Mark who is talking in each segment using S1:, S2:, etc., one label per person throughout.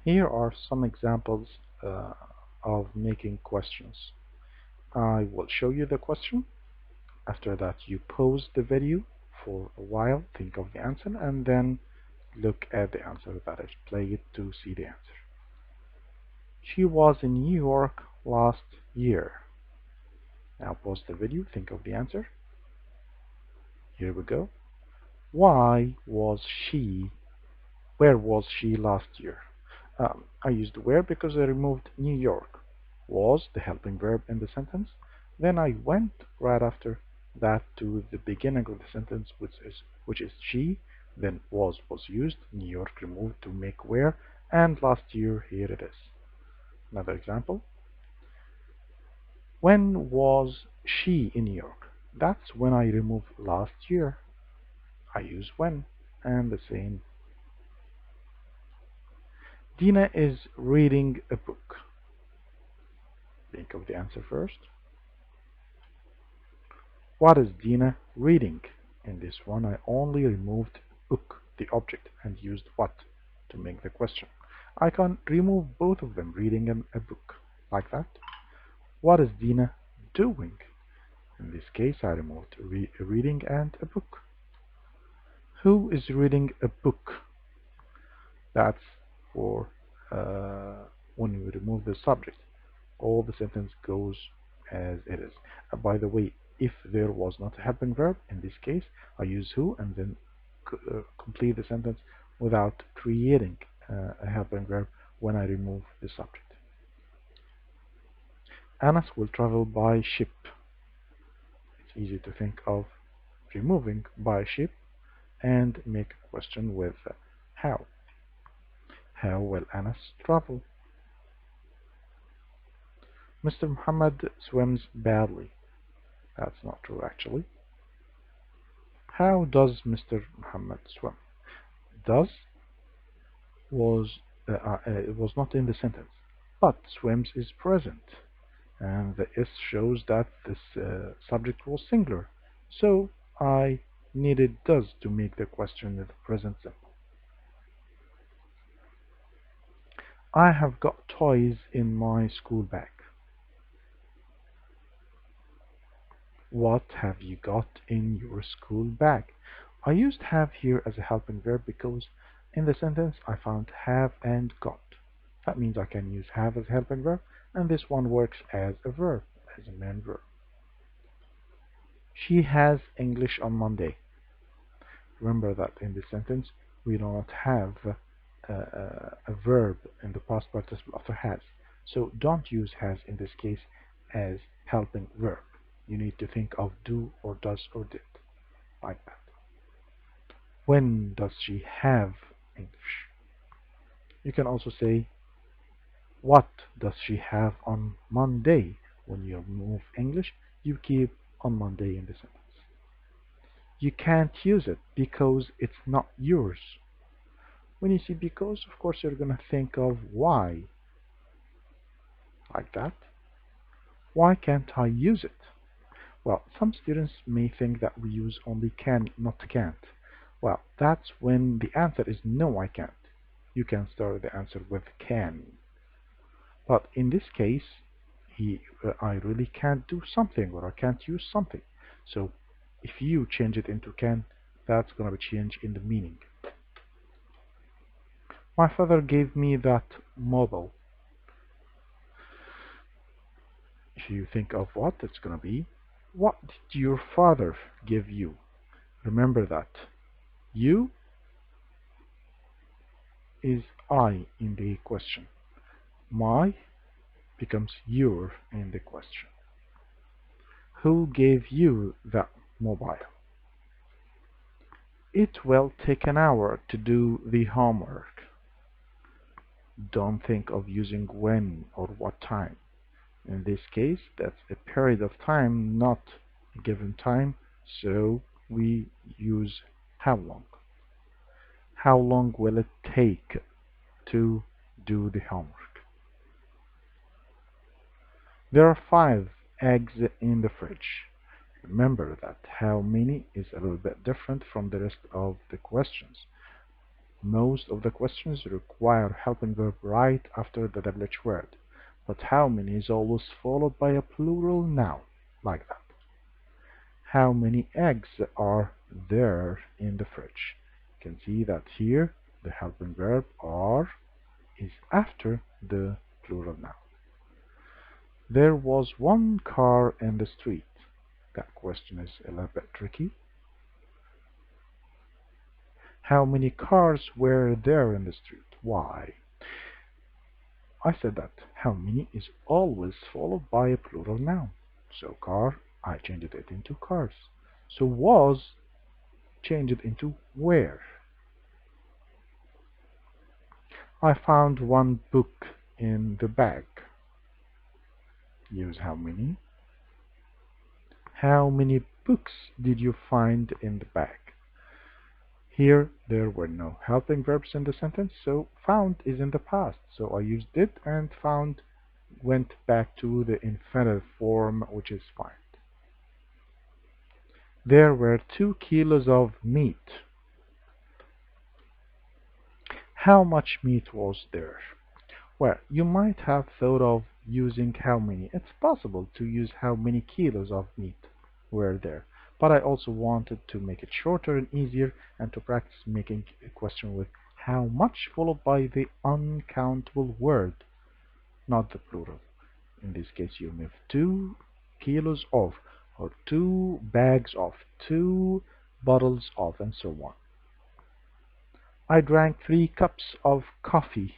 S1: Here are some examples uh, of making questions. I will show you the question. After that, you pause the video for a while, think of the answer, and then look at the answer that is played to see the answer. She was in New York last year. Now pause the video, think of the answer. Here we go. Why was she Where was she last year? I used where because I removed New York. Was the helping verb in the sentence. Then I went right after that to the beginning of the sentence, which is she. Then was used. New York removed to make where. And last year, here it is. Another example. When was she in New York? That's when I removed last year. I use when. And the same. Dina is reading a book. Think of the answer first. What is Dina reading? In this one, I only removed book, the object, and used what to make the question. I can remove both of them, reading and a book, like that. What is Dina doing? In this case, I removed reading and a book. Who is reading a book? That's for when you remove the subject. All the sentence goes as it is. By the way, if there was not a helping verb, in this case, I use who and then complete the sentence without creating a helping verb when I remove the subject. Anas will travel by ship. It's easy to think of removing by ship and make a question with how. How will Anas travel? Mr. Muhammad swims badly. That's not true actually. How does Mr. Muhammad swim? Does was it was not in the sentence, but swims is present, and the s shows that this subject was singular. So I needed does to make the question in the present simple. I have got toys in my school bag. What have you got in your school bag? I used have here as a helping verb because in the sentence I found have and got. That means I can use have as a helping verb, and this one works as a verb, as a main verb. She has English on Monday. Remember that in this sentence we do not have a verb in the past participle after has. So don't use has in this case as helping verb. You need to think of do or does or did, like that. When does she have English? You can also say, what does she have on Monday? When you remove English, you keep on Monday in the sentence. You can't use it because it's not yours. When you see because, of course, you're going to think of why, like that. Why can't I use it? Well, some students may think that we use only can, not can't. Well, that's when the answer is no, I can't. You can start the answer with can. But in this case, I really can't do something or I can't use something. So if you change it into can, that's going to be change in the meaning. My father gave me that model. If you think of what it's going to be, what did your father give you? Remember that. You is I in the question. My becomes your in the question. Who gave you that mobile? It will take an hour to do the homework. Don't think of using when or what time. In this case, that's a period of time, not a given time, so we use how long. How long will it take to do the homework? There are 5 eggs in the fridge. Remember that how many is a little bit different from the rest of the questions. Most of the questions require helping verb right after the WH word, but how many is always followed by a plural noun, like that. How many eggs are there in the fridge? You can see that here the helping verb are is after the plural noun. There was one car in the street. That question is a little bit tricky. How many cars were there in the street? Why? I said that how many is always followed by a plural noun. So car, I changed it into cars. So was, changed it into where. I found one book in the bag. Use how many. How many books did you find in the bag? Here there were no helping verbs in the sentence, so found is in the past. So I used did, and found went back to the infinitive form, which is find. There were 2 kilos of meat. How much meat was there? Well, you might have thought of using how many. It's possible to use how many kilos of meat were there. But I also wanted to make it shorter and easier, and to practice making a question with how much followed by the uncountable word, not the plural. In this case, you move 2 kilos of, or 2 bags of, 2 bottles of, and so on. I drank 3 cups of coffee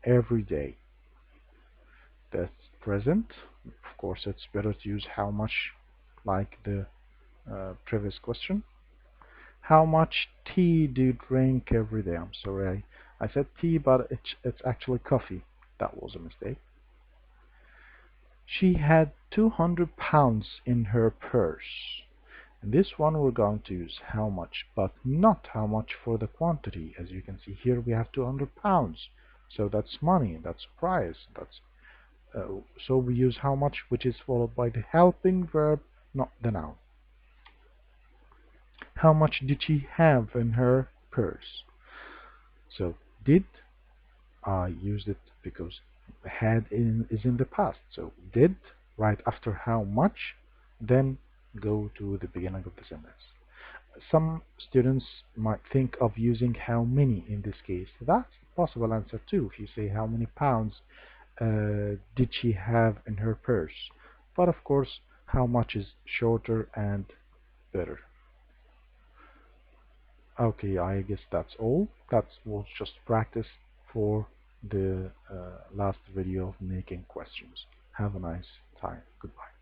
S1: every day. That's present. Of course, it's better to use how much, like the previous question. How much tea do you drink every day? I'm sorry, I said tea, but it's actually coffee. That was a mistake. She had 200 pounds in her purse. In this one, we're going to use how much, but not how much for the quantity. As you can see here, we have 200 pounds. So that's money, that's price, that's so we use how much, which is followed by the helping verb, not the noun. How much did she have in her purse? So did, I used it because is in the past. So did right after how much, then go to the beginning of the sentence. Some students might think of using how many in this case. That's a possible answer too. If you say how many pounds did she have in her purse? But of course, how much is shorter and better. Okay, I guess that's all. That was just practice for the last video of making questions. Have a nice time. Goodbye.